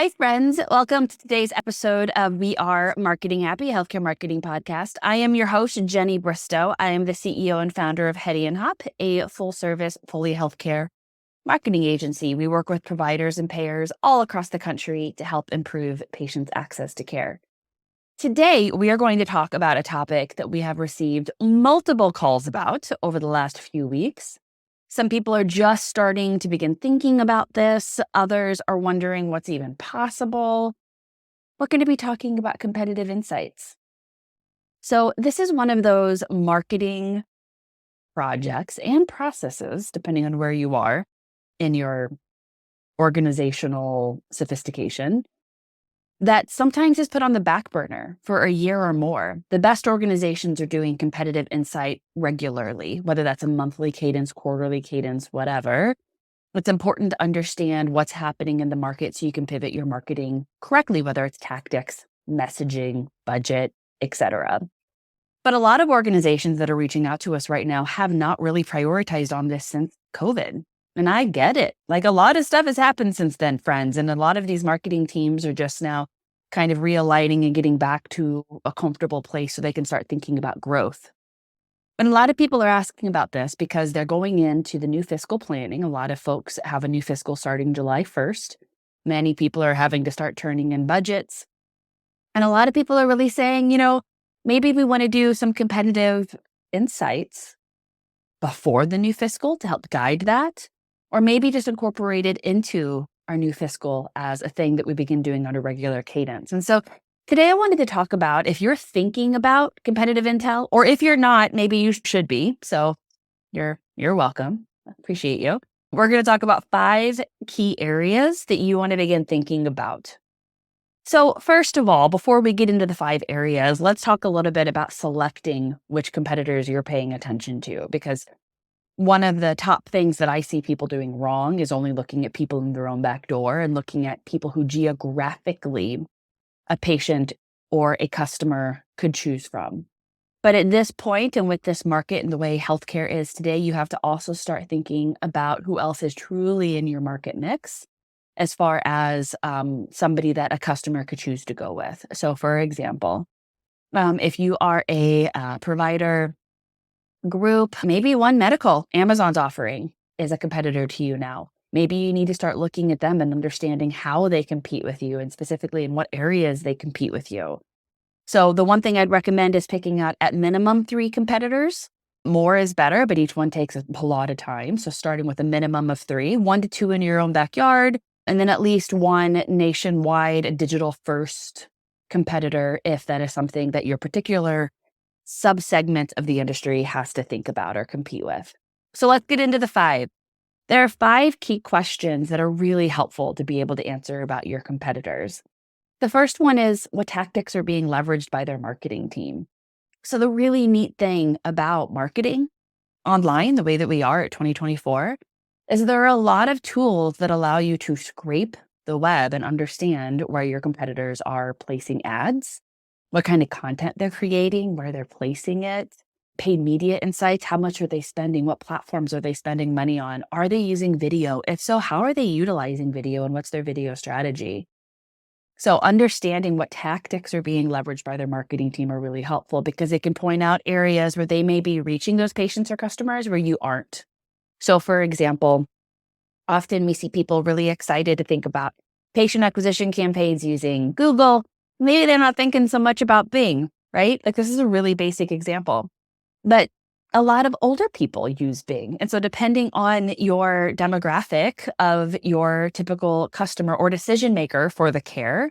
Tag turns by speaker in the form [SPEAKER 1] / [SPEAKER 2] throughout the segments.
[SPEAKER 1] Hi, friends. Welcome to today's episode of We Are Marketing Happy, Healthcare Marketing Podcast. I am your host, Jenny Bristow. I am the CEO and founder of Hetty and Hop, a full-service, fully healthcare marketing agency. We work with providers and payers all across the country to help improve patients' access to care. Today, we are going to talk about a topic that we have received multiple calls about over the last few weeks. Some people are just starting to begin thinking about this. Others are wondering what's even possible. We're going to be talking about competitive insights. So this is one of those marketing projects and processes, depending on where you are in your organizational sophistication, that sometimes is put on the back burner for a year or more. The best organizations are doing competitive insight regularly, whether that's a monthly cadence, quarterly cadence, whatever. It's important to understand what's happening in the market so you can pivot your marketing correctly, whether it's tactics, messaging, budget, etc. But a lot of organizations that are reaching out to us right now have not really prioritized on this since COVID. And I get it. Like, a lot of stuff has happened since then, friends. And a lot of these marketing teams are just now kind of realigning and getting back to a comfortable place so they can start thinking about growth. And a lot of people are asking about this because they're going into the new fiscal planning. A lot of folks have a new fiscal starting July 1st. Many people are having to start turning in budgets. And a lot of people are really saying, maybe we want to do some competitive insights before the new fiscal to help guide that, or maybe just incorporate it into our new fiscal as a thing that we begin doing on a regular cadence. And so today I wanted to talk about, if you're thinking about competitive intel, or if you're not, maybe you should be. So you're welcome. I appreciate you. We're going to talk about 5 key areas that you want to begin thinking about. So first of all, before we get into the 5 areas, let's talk a little bit about selecting which competitors you're paying attention to, because one of the top things that I see people doing wrong is only looking at people in their own back door and looking at people who geographically a patient or a customer could choose from. But at this point, and with this market and the way healthcare is today, you have to also start thinking about who else is truly in your market mix as far as somebody that a customer could choose to go with. So for example, if you are a provider group, maybe One Medical, Amazon's offering, is a competitor to you now. Maybe you need to start looking at them and understanding how they compete with you, and specifically in what areas they compete with you. So the one thing I'd recommend is picking out at minimum 3 competitors. More is better, but each one takes a lot of time. So starting with a minimum of 3, 1 to 2 in your own backyard, and then at least 1 nationwide digital first competitor if that is something that your particular subsegment of the industry has to think about or compete with. So let's get into the 5. There are 5 key questions that are really helpful to be able to answer about your competitors. The first one is, what tactics are being leveraged by their marketing team? So the really neat thing about marketing online, the way that we are at 2024, is there are a lot of tools that allow you to scrape the web and understand where your competitors are placing ads, what kind of content they're creating, where they're placing it, paid media insights, how much are they spending, what platforms are they spending money on, are they using video? If so, how are they utilizing video and what's their video strategy? So understanding what tactics are being leveraged by their marketing team are really helpful, because it can point out areas where they may be reaching those patients or customers where you aren't. So for example, often we see people really excited to think about patient acquisition campaigns using Google. Maybe they're not thinking so much about Bing, right? Like, this is a really basic example. But a lot of older people use Bing. And so depending on your demographic of your typical customer or decision maker for the care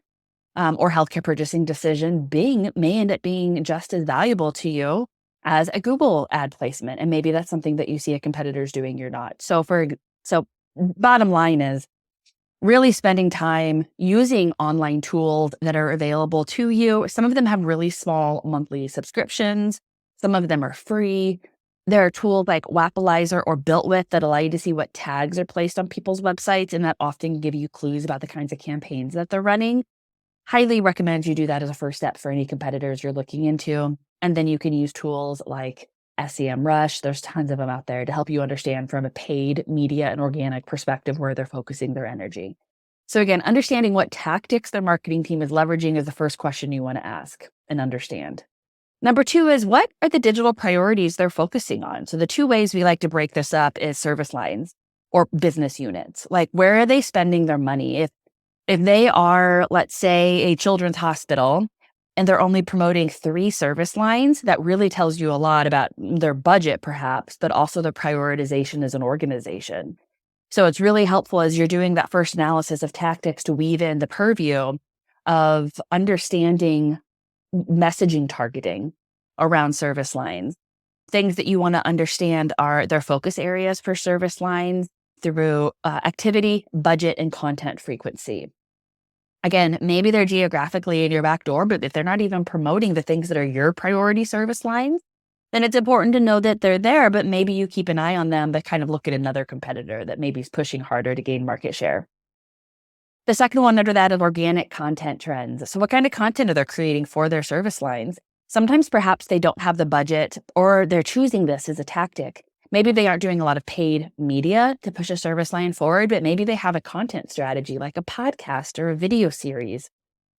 [SPEAKER 1] or healthcare purchasing decision, Bing may end up being just as valuable to you as a Google ad placement. And maybe that's something that you see a competitor's doing, you're not. So bottom line is, really spending time using online tools that are available to you. Some of them have really small monthly subscriptions. Some of them are free. There are tools like Wappalyzer or Built With that allow you to see what tags are placed on people's websites, and that often give you clues about the kinds of campaigns that they're running. Highly recommend you do that as a first step for any competitors you're looking into. And then you can use tools like SEMrush. There's tons of them out there to help you understand from a paid media and organic perspective where they're focusing their energy. So again, understanding what tactics their marketing team is leveraging is the first question you want to ask and understand. Number 2 is, what are the digital priorities they're focusing on? So the 2 ways we like to break this up is service lines or business units. Like, where are they spending their money? If they are, let's say, a children's hospital and they're only promoting 3 service lines, that really tells you a lot about their budget perhaps, but also their prioritization as an organization. So it's really helpful as you're doing that first analysis of tactics to weave in the purview of understanding messaging targeting around service lines. Things that you want to understand are their focus areas for service lines through activity, budget, and content frequency. Again, maybe they're geographically in your back door, but if they're not even promoting the things that are your priority service lines, then it's important to know that they're there, but maybe you keep an eye on them, but kind of look at another competitor that maybe is pushing harder to gain market share. The second one under that is organic content trends. So what kind of content are they creating for their service lines? Sometimes perhaps they don't have the budget or they're choosing this as a tactic. Maybe they aren't doing a lot of paid media to push a service line forward, but maybe they have a content strategy like a podcast or a video series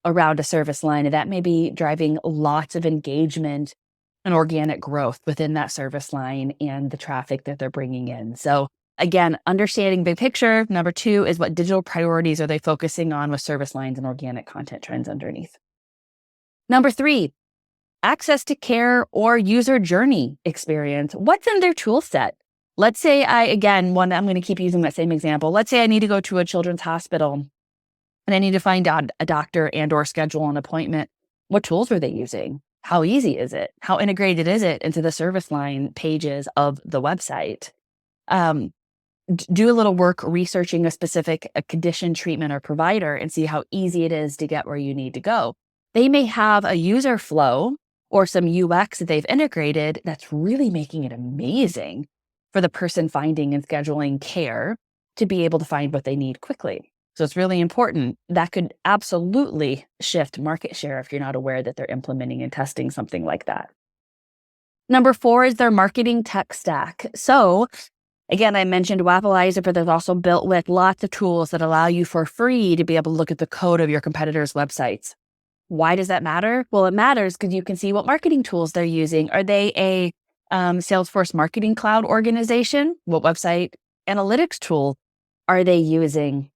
[SPEAKER 1] around a service line, and that may be driving lots of engagement and organic growth within that service line and the traffic that they're bringing in. So again, understanding big picture. Number 2 is, what digital priorities are they focusing on with service lines and organic content trends underneath. Number 3, access to care or user journey experience. What's in their tool set? Let's say I'm going to keep using that same example. Let's say I need to go to a children's hospital and I need to find out a doctor and or schedule an appointment. What tools are they using? How easy is it? How integrated is it into the service line pages of the website? Do a little work researching a specific condition, treatment, or provider and see how easy it is to get where you need to go. They may have a user flow or some UX that they've integrated that's really making it amazing for the person finding and scheduling care to be able to find what they need quickly. So it's really important. That could absolutely shift market share if you're not aware that they're implementing and testing something like that. Number 4 is their marketing tech stack. So again, I mentioned Wappalyzer, but there's also built with lots of tools that allow you for free to be able to look at the code of your competitors' websites. Why does that matter? Well, it matters because you can see what marketing tools they're using. Are they a Salesforce Marketing Cloud organization? What website analytics tool are they using?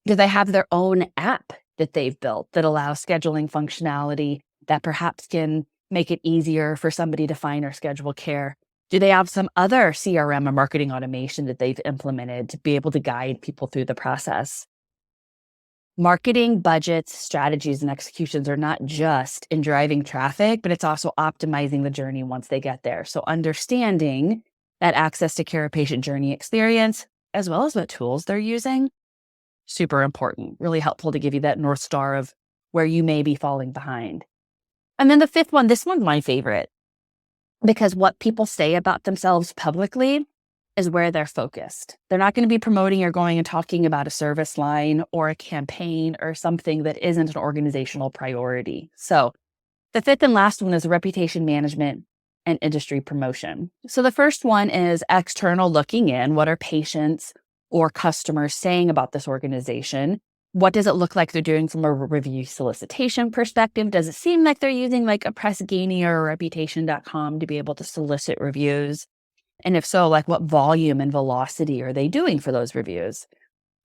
[SPEAKER 1] Do they have their own app that they've built that allows scheduling functionality that perhaps can make it easier for somebody to find or schedule care? Do they have some other CRM or marketing automation that they've implemented to be able to guide people through the process? Marketing budgets, strategies, and executions are not just in driving traffic, but it's also optimizing the journey once they get there. So understanding that access to care or patient journey experience, as well as what tools they're using, super important, really helpful to give you that North Star of where you may be falling behind. And then the 5th one, this one's my favorite, because what people say about themselves publicly is where they're focused. They're not going to be promoting or going and talking about a service line or a campaign or something that isn't an organizational priority. So the 5th and last one is reputation management and industry promotion. So the first one is external looking in. What are patients or customers saying about this organization? What does it look like they're doing from a review solicitation perspective? Does it seem like they're using like a PressGenie or a Reputation.com to be able to solicit reviews? And if so, like what volume and velocity are they doing for those reviews?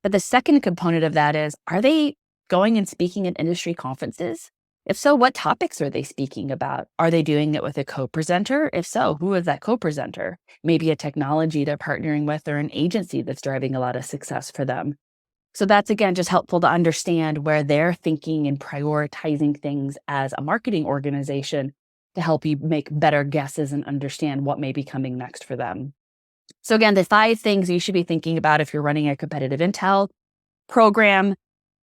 [SPEAKER 1] But the second component of that is, are they going and speaking at industry conferences? If so, what topics are they speaking about? Are they doing it with a co-presenter? If so, who is that co-presenter? Maybe a technology they're partnering with or an agency that's driving a lot of success for them. So that's, again, just helpful to understand where they're thinking and prioritizing things as a marketing organization to help you make better guesses and understand what may be coming next for them. So again, the 5 things you should be thinking about if you're running a competitive intel program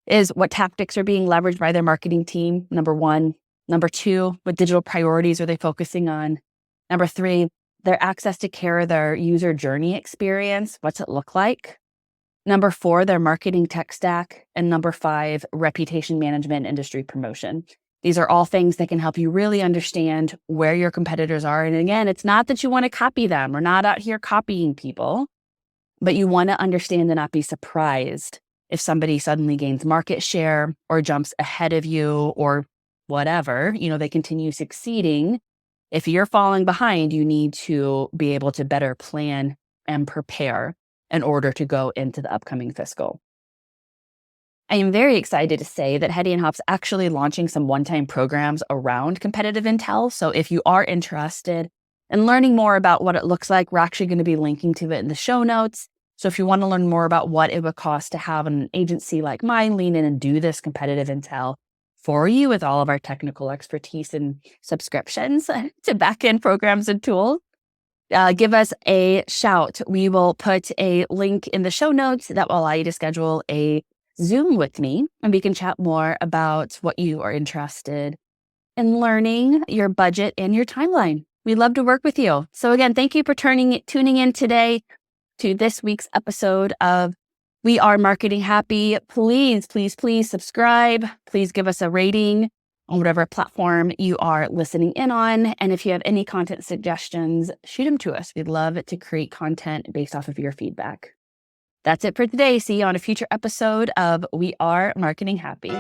[SPEAKER 1] is what tactics are being leveraged by their marketing team, number 1. Number 2, what digital priorities are they focusing on? Number 3, their access to care, their user journey experience, what's it look like? Number 4, their marketing tech stack. And number 5, reputation management, industry promotion. These are all things that can help you really understand where your competitors are. And again, it's not that you want to copy them. We're not out here copying people, but you want to understand and not be surprised If somebody suddenly gains market share or jumps ahead of you or whatever, they continue succeeding. If you're falling behind, you need to be able to better plan and prepare in order to go into the upcoming fiscal. I am very excited to say that Hetty and Hop's actually launching some one-time programs around competitive intel. So if you are interested in learning more about what it looks like, we're actually going to be linking to it in the show notes. So if you want to learn more about what it would cost to have an agency like mine lean in and do this competitive intel for you with all of our technical expertise and subscriptions to back-end programs and tools, give us a shout. We will put a link in the show notes that will allow you to schedule a Zoom with me, and we can chat more about what you are interested in learning, your budget, and your timeline. We'd love to work with you. So again, thank you for tuning in today to this week's episode of We Are Marketing Happy. Please, please, please subscribe. Please give us a rating on whatever platform you are listening in on. And if you have any content suggestions, shoot them to us. We'd love to create content based off of your feedback. That's it for today. See you on a future episode of We Are Marketing Happy.